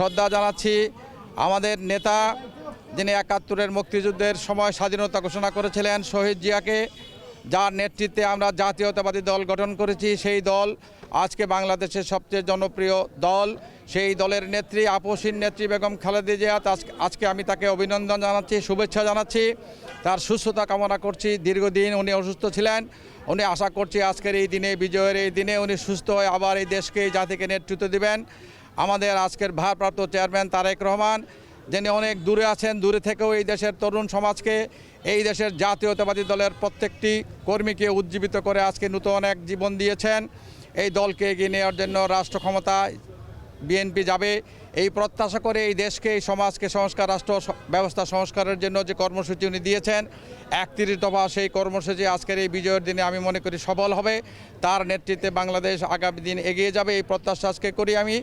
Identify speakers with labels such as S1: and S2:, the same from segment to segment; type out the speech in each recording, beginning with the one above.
S1: শ্রদ্ধা জানাচ্ছি আমাদের নেতা, যিনি ৭১-এর মুক্তিযুদ্ধের সময় স্বাধীনতা ঘোষণা করেছিলেন, শহীদ জিয়াকে, যার নেতৃত্বে আমরা জাতীয়তাবাদী দল গঠন করেছি। সেই দল আজকে বাংলাদেশের সবচেয়ে জনপ্রিয় দল। সেই দলের নেত্রী, আপসীন নেত্রী বেগম খালেদা জিয়া, আজকে আমি তাকে অভিনন্দন জানাচ্ছি, শুভেচ্ছা জানাচ্ছি, তার সুস্থতা কামনা করছি। দীর্ঘদিন উনি অসুস্থ ছিলেন, উনি আশা করছি আজকের এই দিনে, বিজয়ের এই দিনে উনি সুস্থ হয়ে আবার এই দেশকে, এই জাতিকে নেতৃত্ব দিবেন। আমাদের আজকের ভারপ্রাপ্ত চেয়ারম্যান তারেক রহমান, যিনি অনেক দূরে আছেন, দূরে থেকেও এই দেশের তরুণ সমাজকে, এই দেশের জাতীয়তাবাদী দলের প্রত্যেকটি কর্মীকে উজ্জীবিত করে আজকে নূতন এক জীবন দিয়েছেন। এই দলকে এগিয়ে নেওয়ার জন্য রাষ্ট্র ক্ষমতায় বিএনপি যাবে এই প্রত্যাশা করে এই দেশকে, এই সমাজকে সংস্কার, রাষ্ট্র ব্যবস্থা সংস্কারের জন্য যে কর্মসূচি উনি দিয়েছেন, ৩১ দফা, সেই কর্মসূচি আজকের এই বিজয়ের দিনে আমি মনে করি সফল হবে। তার নেতৃত্বে বাংলাদেশ আগামী দিন এগিয়ে যাবে, এই প্রত্যাশা আজকে করি আমি।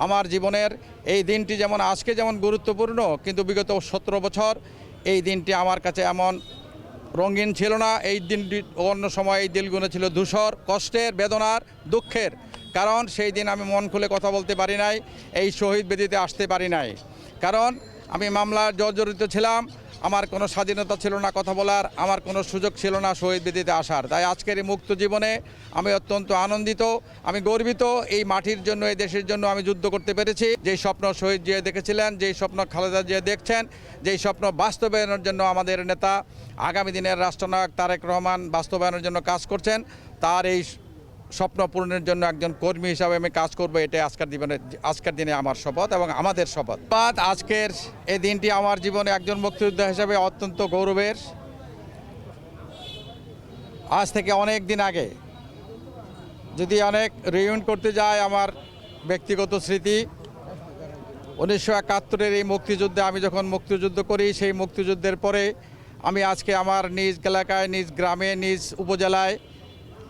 S1: আমার জীবনের এই দিনটি যেমন আজকে যেমন গুরুত্বপূর্ণ, কিন্তু বিগত ১৭ বছর এই দিনটি আমার কাছে এমন রঙিন ছিল না। এই দিনটি অন্য সময় এই দিনগুলো ছিল ধূসর, কষ্টের, বেদনার, দুঃখের। কারণ সেই দিন আমি মন খুলে কথা বলতে পারি নাই, এই শহীদ বেদিতে আসতে পারি নাই। কারণ আমি মামলার জর্জরিত ছিলাম, আমার কোনো স্বাধীনতা ছিল না কথা বলার, আমার কোনো সুযোগ ছিল না শহীদ বেদিতে আসার। তাই আজকের এই মুক্ত জীবনে আমি অত্যন্ত আনন্দিত, আমি গর্বিত। এই মাটির জন্য, এই দেশের জন্য আমি যুদ্ধ করতে পেরেছি। যেই স্বপ্ন শহীদ জিয়া দেখেছিলেন, যেই স্বপ্ন খালেদা জিয়া দেখছেন, যেই স্বপ্ন বাস্তবায়নের জন্য আমাদের নেতা, আগামী দিনের রাষ্ট্রনায়ক তারেক রহমান বাস্তবায়নের জন্য কাজ করছেন, তার এই স্বপ্ন পূরণের জন্য একজন কর্মী হিসাবে আমি কাজ করব। এটাই আজকের দিনে আমার শপথ এবং আমাদের শপথ। আজকের এই দিনটি আমার জীবনে একজন মুক্তিযোদ্ধা হিসাবে অত্যন্ত গৌরবের। আজ থেকে অনেক দিন আগে, যদি অনেক রিউন্ড করতে যায়, আমার ব্যক্তিগত স্মৃতি ১৯৭১-এর এই মুক্তিযুদ্ধে আমি যখন মুক্তিযুদ্ধ করি, সেই মুক্তিযুদ্ধের পরে আমি আজকে আমার নিজ এলাকায়, নিজ গ্রামে, নিজ উপজেলায়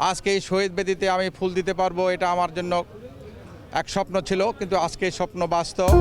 S1: আজকে এই শহীদ বেদিতে আমি ফুল দিতে পারবো, এটা আমার জন্য এক স্বপ্ন ছিল, কিন্তু আজকে এই স্বপ্ন বাস্তব।